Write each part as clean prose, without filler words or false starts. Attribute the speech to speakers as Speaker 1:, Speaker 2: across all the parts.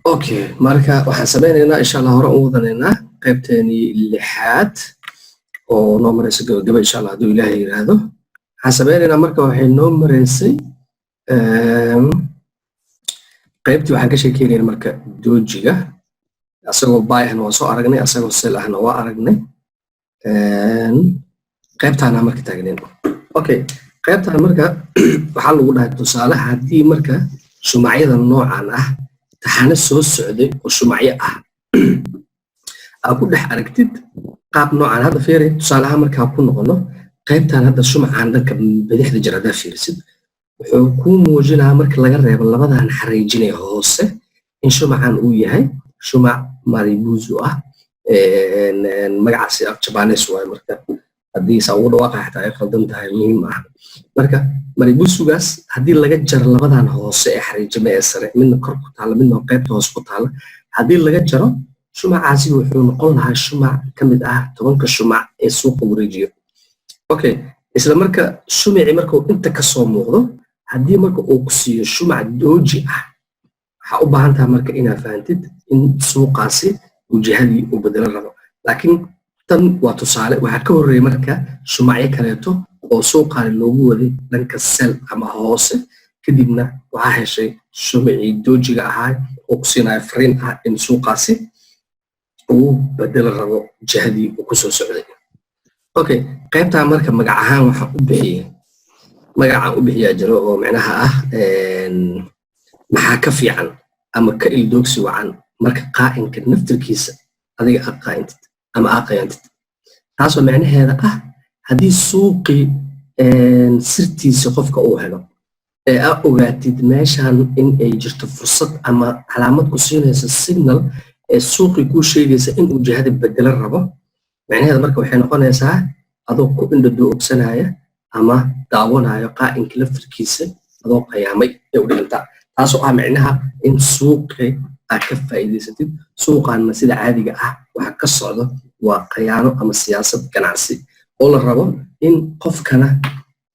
Speaker 1: okay marka waxaan sameynaynaa insha Allah hore u wadanaynaa qaybteeni lixaad oo noo maraysa gabagaba insha Allah hadduu Ilaahay yiraahdo waxaan sameynaynaa marka waxay noo maraysay qaybtii waxaan ka sheekeynaynaa marka doojiga asagoo by ahna waa soo aragnay asagoo sell ahna waa aragnay qaybtaana marka taagneen okay qaybtaan marka waxaa lagu dhahay tusaale haddii marka shumacyada noocan ah taxane soo socday oo shumacyo ah aad ku dhex aragtid qaab noocan hadda fiiri tusaalaha markaa ku noqono qaybtaan hadda shumacaan dhanka bidixda jira haddaa fiirisid wuxuu ku muujinayaa marka laga reebo labadan xariijinaya hoose in shumacan uu yahay shumac maribuzu ah magacaasi af Japanese waaye marka haddii saa ugu dhawaaqa xitaa ay qaldan tahay muhiim ah marka maribuzugaas haddii laga jaro labadan hoose ee xariijime ee sare midna kor ku taala midna qaybta hoose ku taala haddii laga jaro shumacaasi wuxuu noqon lahaa shumac ka mid ah 10ka shumac ee suuqa wareejiyo okay isla marka shumaci marka uu inta ka soo muuqdo haddii marka uu ku siiyo shumac dooji ah waxa u baahan tahay marka inaad fahantid in suuqaasi uu jihadii u bedelo rabo laakiin tan waa tusaale waxa ka horeeyay marka shumacyo kaleeto oo suuqaani loogu waday dhanka sell ama hoose kadibna waxa heshay shumacii doojiga ahaa oo ku siinaya fariin ah in suuqaasi uu bedelo rabo jihadii uu ku soo socday okay qaybta marka magac ahaan waxa u bixiyay magaca u bixiyaa jiro oo macnaha ah maxaa ka fiican ama ka ildoogsi wacan marka qaa'inka naftirkiisa adiga aad qaa'intid ama aad qayantid taasoo macnaheeda ah haddii suuqii sirtiisa qofka uu helo ee aad ogaatid meeshan in ay jirto fursad ama calaamad ku siinaysa signal ee suuqii kuu sheegaysa in uu jihada bedelo rabo macnaheeda marka waxay noqonaysaa adoo ku indhadoo ogsanaya ama daawanayo qaa'inka laftirkiisa adoo qayaamay ee u dhigantaa taasoo ah macnaha in suuqii aad ka faa'iidaysatid suuqaanna sida caadiga ah waxa ka socdo waa qayaano ama siyaasad ganacsi oo la rabo in qofkana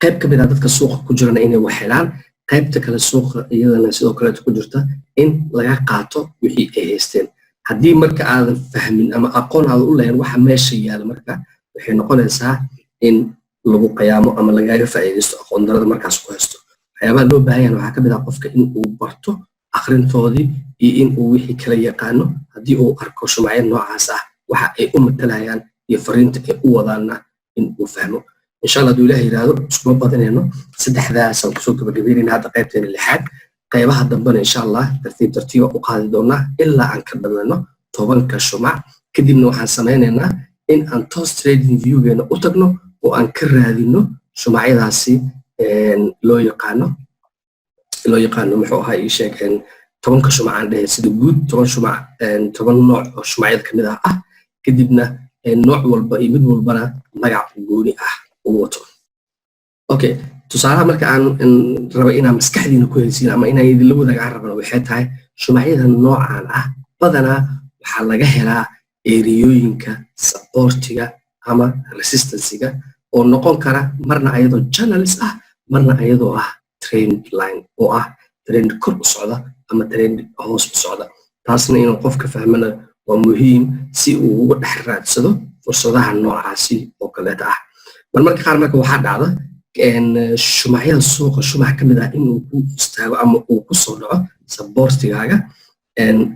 Speaker 1: qayb ka mid ah dadka suuqa ku jirana inay wax helaan qaybta kale suuqa iyadana sidoo kaleeto ku jirta in laga qaato wixii ay haysteen haddii marka aadan fahmin ama aqoon aadan u lahayn waxa meesha yaala marka waxay noqonaysaa in lagu qayaamo ama lagaga faa'iidaysto aqoon darada markaas ku haysto waxyaabaha loo baahan yahay waxaa ka mid ah qofka in uu barto akhrintoodii iyo in uu wixii kala yaqaano haddii uu arko shumacyo noocaas ah waxa ay u matalayaan iyo fariinta ay u wadaanna in uu fahmo insha Allah hadduu Ilaahay yiraahdo iskuma badanayno saddexdaasaan kusoo gabagabeynayna hadda qaybteena lixaad qaybaha dambena insha Allah tartiib tartiiba u qaadi doonaa ilaa aan ka dhammayno 10ka shumac kadibna waxaan sameynaynaa in aan toos trading view-geena u tagno oo aan ka raadino shumacyadaasi loo yaqaano muxuu ahaa ii sheeg 10ka shumac aan dhahay sida guud 10 shumac 10 nooc oo shumacyada ka mid ah kadibna nooc walba iyo mid walbana magac gooni ah uu wato okay tusaalaha marka aan rabo inaan maskaxdiina ku haysiin ama inaan idinla wadaagaan rabana waxay tahay shumacyada noocan ah badanaa waxaa laga helaa eriyooyinka supportiga ama resistancega oo noqon kara marna ayadoo channels ah marna ayadoo ah trend line oo ah trend kor u socda ama trend hoos u socda taasna inuu qofka fahmana waa muhiim si uu uga dhex raadsado fursadaha noocaasi oo kaleeta ah marmarka qaar marka waxaa dhacda shumacyada suuqa shumac ka mid ah inuu ku istaago ama uu ku soo dhaco supportigaaga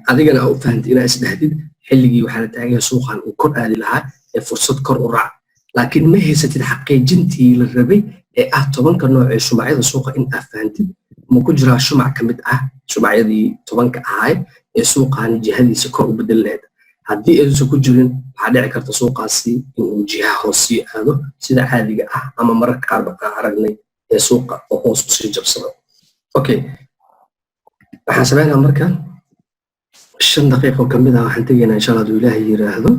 Speaker 1: adigana aa u fahantay inaa isdhahdid xilligii waxaa la taagaya suuqan uu kor aadi lahaa ee fursad kor u raac laakiin ma haysatid xaqiijintii la rabay ee ah 10ka nooc ee shumacyada suuqa in aad fahantid ma ku jiraa shumac ka mid ah shumacyadii 10ka ahayd ee suuqaani jihadiisa kor u bedel lahayd haddii aysan ku jirin waxaa dhici karta suuqaasi inuu jiha hoos sii aado sida caadiga ah ama mararka qaar baa aragnay ee suuqa oo hoos usii jabsado okay waxaan sameynaa marka 5 daqiiqo ka mid ah waxaan tegaynaa insha Allah hadduu Ilaahay yiraahdo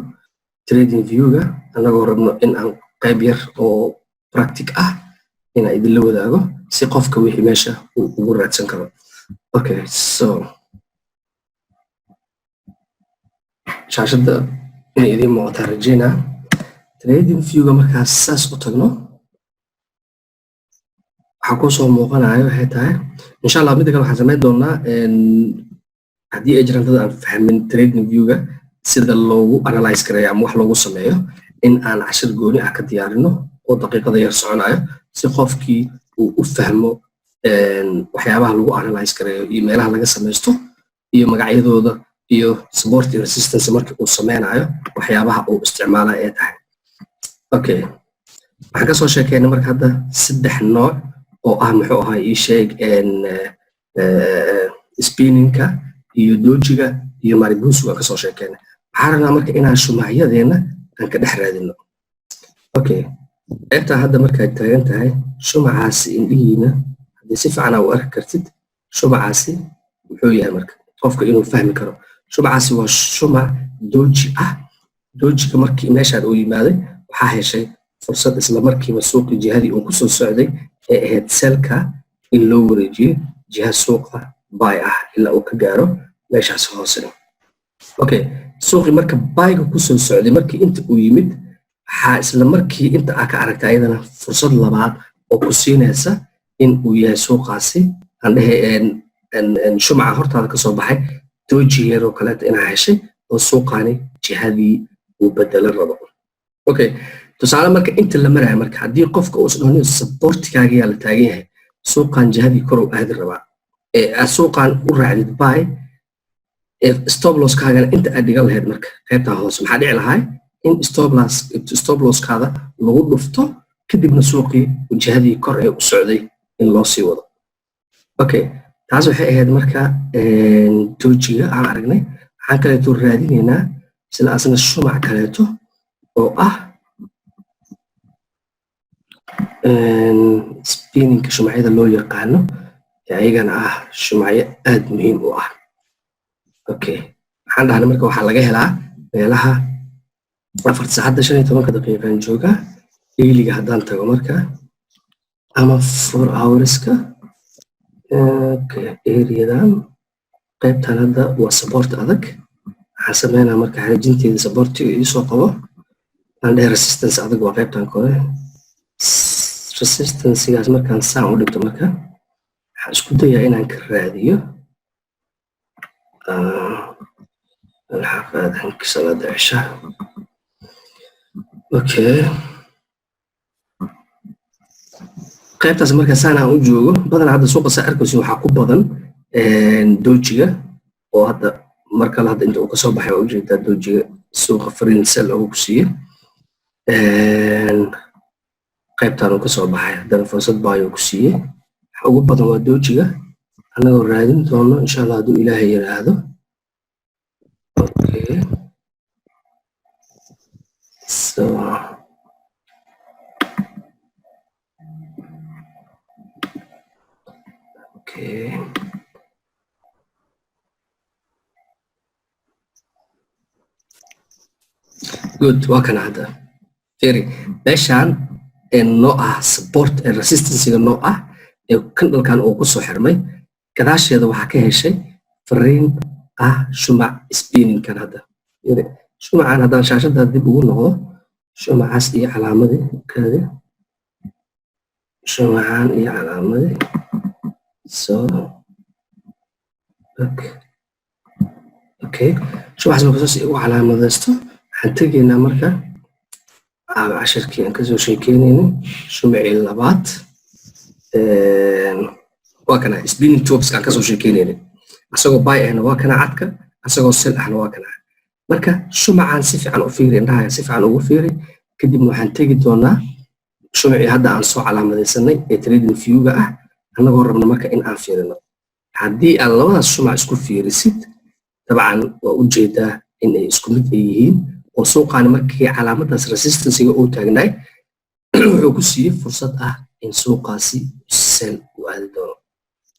Speaker 1: trading view-ga anagoo rabno in aan qayb yar oo practic ah inaan idinla wadaago si qofka wixii meesha uu ugu raadsan karo okay so shaashada inay idin muuqataa rajeynaa trading view-ga markaas saas u tagno waxaa ku soo muuqanayo waxay tahay insha Allah mid kale waxaan sameyn doonaa haddii ay jiraan dad aan fahmin trading view-ga sida loogu analyze kareeyo ama wax loogu sameeyo in aan cashir gooni ah ka diyaarino oo daqiiqada yar soconayo si qofkii uu u fahmo waxyaabaha lagu analyze kareeyo iyo meelaha laga samaysto iyo magacyadooda iyo support iyo resistance markii uu sameynayo waxyaabaha uu isticmaalayo ee tahay. Okay, waxaan kasoo sheekeynay marka hadda 3 nooc oo ah muxuu ahaa ii sheeg spinning-ka iyo dojiga iyo maribusiga kasoo sheekeynay. waxaan rabnaa marka inaan shumacyadeena aan ka dhex raadino. Okay, qaybta hadda markaad taagan tahay shumacaasi indhihiina haddii si fiican u arki kartid shumacaasi muxuu yahay marka qofka inuu fahmi karo. shumacaasi waa shumac doji ah. dojiga markii meeshaan uu yimaaday waxaa heshay fursad isla markiiba suuqii jihadii uu kusoo socday ee ahayd selka in loo wareejiyo jiha suuqa buy ah ilaa uu ka gaaro meeshaas hoose. Okay, suuqii marka buyga kusoo socday markii inta uu yimid waxaa isla markii inta aa ka aragtay ayadana fursad labaad oo ku siinaysa in uu yahay suuqaasi aan dhehe shumaca hortaada kasoo baxay doji yaroo kaleeta inaa heshay oo suuqaani jihadii uu bedelo rabo. Okay, tusaale marka inta la marayo marka haddii qofka uu isdhahno supportkaaga yaa la taagan yahay suuqan jihadii korow aadi rabaa ee suuqan u raacdid buy stop loss kaagana inta aad dhigan lahayd marka qaybta hoose maxaa dhici lahaa in stop loss kaada lagu dhufto kadibna suuqii jihadii kor ee u socday in loo sii wado. Okay, taas waxay ahayd marka dojiga aan aragnay. waxaan kaleeto raadinaynaa sida asna shumac kaleeto oo ah spinning-ka shumacyada loo yaqaano ayagana ah shumacyo aad muhiim u ah. Okay, waxaan dhahnay marka waxaa laga helaa meelaha 4 saacada 15 daqiiqan jooga daily-ga haddaan tago marka ama 4 hours-ka. Okay, area-dan qaybtan hadda waa support adag. waxaan sameynaa marka xariijinteeda supportiga ii soo qabo aan dhahay resistance adag waa qaybtan kore. resistancegaas markaan saan u dhigto marka waxaan isku dayaa inaan ka raadiyo الحفاظ صلاة العشاء. Okay, qaybtaas marka saan aan u joogo badan hadda suuqa saa arkayso waxaa ku badan dojiga oo hadda marka la hadda inta uu kasoo baxay waa ujeedaa dojiga suuqa fariinsel oo ku siiyey qaybtaan uu kasoo baxay haddana fursad baayo ku siiyey. waxa ugu badan waa dojiga anagoo raadin doono insha allah hadduu ilaahay yiraahdo. Okay, so okay, good. waa kana hadda fiiri meeshaan noo ah support resistance-ga noo ah ee candle-kan uu ku soo xirmay gadaasheeda waxaa ka heshay fariin ah shumac spinning-kan. hadda shumacan haddaan shaashada dib ugu noqdo shumacaas iyo calaamadii kaadi shumacan iyo calaamadii so okay shumacaas marka saas ugu calaamadaysto waxaan tegaynaa marka cashirkii aan kasoo sheekeynaynay shumacii labaad waa kana spinning tops-ka aan kasoo sheekeynaynay asagoo buy ahna waa kana cadka asagoo sell ahna waa kana. marka shumacan si fiican u fiiri indhaha si fiican ugu fiiri kadibna waxaan tegi doonaa shumacii hadda aan soo calaamadaysanay ee trading view-ga ah annagoo rabno marka in aan fiirino. haddii aan labadaas shumac isku fiirisid dabcan waa ujeedaa in ay isku mid ay yihiin oo suuqaani markii calaamadaas resistance-ga uu taagnaay wuxuu ku siiyey fursad ah in suuqaasi sell uu aadi doono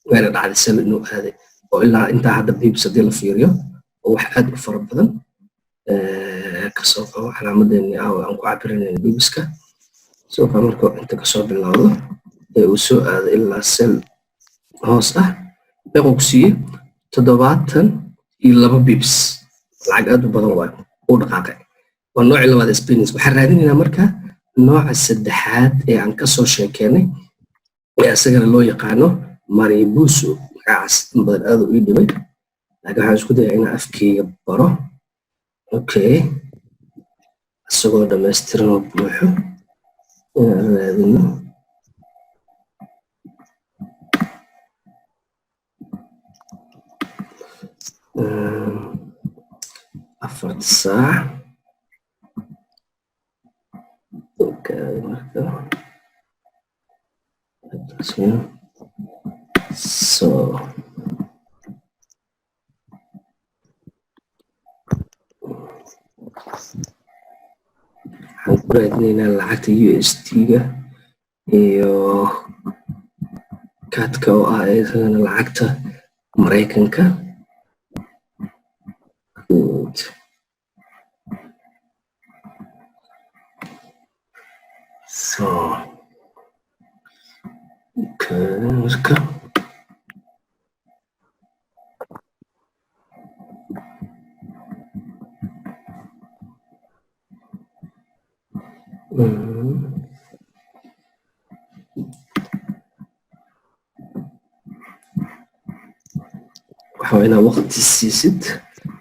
Speaker 1: weena dhacday sell inuu aaday oo ilaa intaa hadda biibs haddii la fiiriyo oo wax aad u fara badan kasoo qabo calaamadeeni aan ku cabirinayna biibska suuqa markuu inta kasoo bilowdo ee uu soo aado ilaa sell hoos ah meequu ku siiyey 72 biibs lacag aad u badan waayo uu dhaqaaqay. waa noocii labaad spinning. waxaan raadinaynaa marka nooca saddexaad ee aan kasoo sheekeynay ee asagana loo yaqaano maribusu magacaas in badan aad u ii dhibay laakiin waxaan isku dayaa inaan afkeyga baro. Okay, isagoo dhammaystiran oo buuxo inaan raadino. Afarta saac. Okay, marka so waxaan ku raadinaynaa lacagta USD-ga iyo kaadka oo ah isagana lacagta Mareykanka. Good. So okay, marka waxaa inaad waqti siisid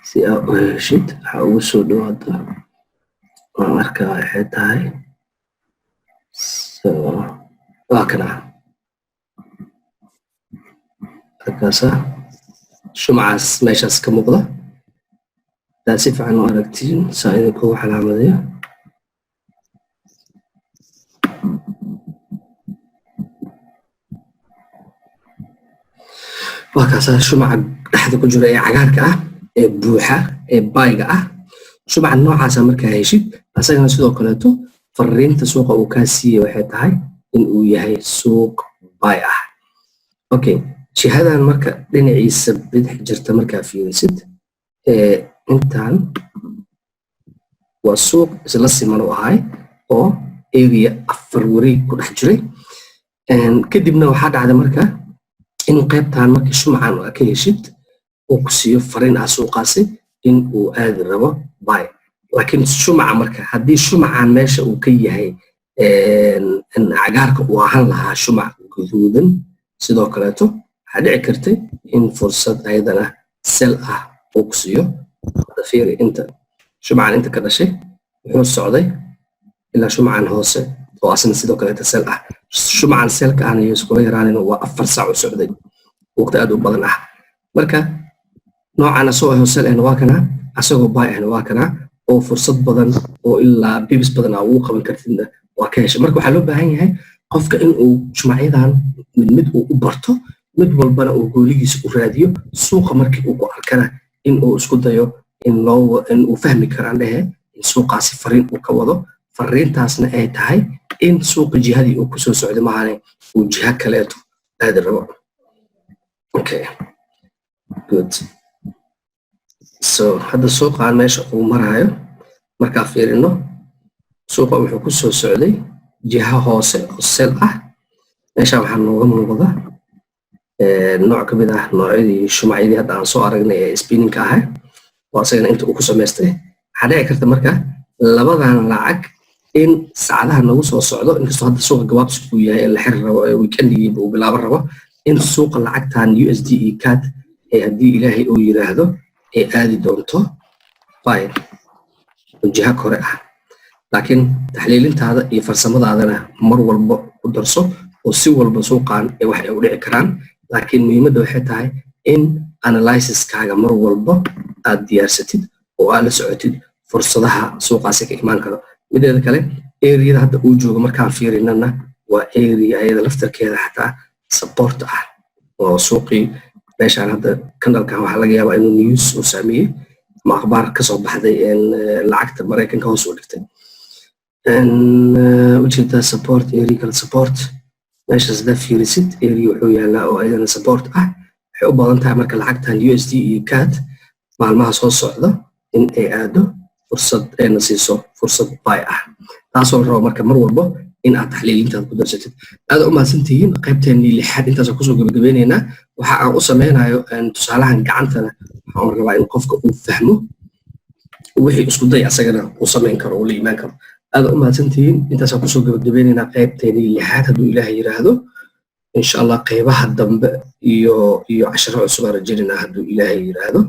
Speaker 1: si aad u heshid waxa ugu soo dhawaado marka waxay tahay so waa kana halkaasa shumacaas meeshaas ka muuqda daa si fiican u aragtiin saa idinkugu calaamadayo. waa kaasaa shumaca dhexda ku jira ee cagaarka ah ee buuxa ee bayga ah. shumaca noocaasa markaa heshid asagana sidoo kaleeto fariinta suuqa uu kaa siiyey waxay tahay in uu yahay suuq bay ah. Okay, jihadan marka dhinaciisa bidix jirta markaa fiirisid intaan waa suuq isla siman u ahay oo area 4 wareeg ku dhex jiray. kadibna waxaa dhacda marka inuu qaybtaan markii shumacan ka heshid uu ku siiyo fariin ah suuqaasi in uu aadi rabo bay. laakiin shumaca marka haddii shumacan meesha uu ka yahay cagaarka uu ahaan lahaa shumac guduudan sidoo kaleeto waxaa dhici kartay in fursad ayadana sel ah uu ku siiyo. fiiri inta shumacan inta ka dhashay wuxuu socday ilaa shumacan hoose oo asna sidoo kaleeto sel ah. shumacan selka ahna iyo iskula yaraanina waa 4 saac u socday waqti aad u badan ah. marka noocan asoo sel ahna waa kana asagoo bay ahna waa kana oo fursad badan oo ilaa bibis badan uu qaban kartidna waa ka heshay. marka waxaa loo baahan yahay qofka in uu shumacyadan mid uu u barto mid walbana uu gooligiisa u raadiyo suuqa markii uu ku arkana in uu isku dayo in uu fahmi karaan dhehe in suuqaasi fariin uu ka wado. fariintaasna ay tahay in suuqa jihadii uu kusoo socday maahane uu jiha kaleeto aadi rabo. Okay, good. so hadda suuqaan meesha uu marayo markaa fiirino suuqa wuxuu kusoo socday jiha hoose oo sel ah. meesha waxaa nooga muuqda nooc ka mid ah noocyadii shumacyadii hadda aan soo aragnay ee spinninka ahaa oo asagana inta uu ku samaystay. waxaa dhici karta marka labadan lacag in saacadaha nagu soo socdo inkastoo hadda suuqa gabaabsi uu yahay la xiri rabo weekendii uu bilaaban rabo in suuqa lacagtan USD iyo CAD ee haddii ilaahay uu yiraahdo ay aadi doonto bay jiha kore ah. laakiin taxliilintaada iyo farsamadaadana mar walba u darso oo si walba suuqan ay wax u dhici karaan. laakiin muhiimadda waxay tahay in analysis-kaaga mar walba aad diyaarsatid oo aad la socotid fursadaha suuqaasi ka imaan karo. mideeda kale area hadda uu joogo markaan fiirinana waa area ayada laftarkeeda xataa support ah oo suuqii meeshaan hadda kanalkan waxaa laga yaabaa inuu news uu saameeyey ama akhbaar ka soo baxday lacagta Mareykanka hoos u dhigtay. ujeedada support area kale support meeshaas haddaa fiirisid area wuxuu yaalaa oo ayadana support ah. waxay u badan tahay marka lacagtan USD iyo CAD maalmaha soo socda in ay aado fursad ayna siiso fursad bay ah. taasoo la rabo marka mar walba in aad taxliilintaada ku darsatid. aad u mahadsantihiin qaybteennii lixaad intaasoo kusoo gabagabeynaynaa. waxa aan u sameynayo tusaalahan gacantana waxaan rabaa in qofka uu fahmo wixii isku day asagana uu sameyn karo uu la imaan karo. aad u mahadsantihiin intaasoo kusoo gabagabeynaynaa qaybteennii lixaad hadduu ilaahay yiraahdo. insha allah qaybaha dambe iyo casharo cusub aan rajaynaa hadduu ilaahay yiraahdo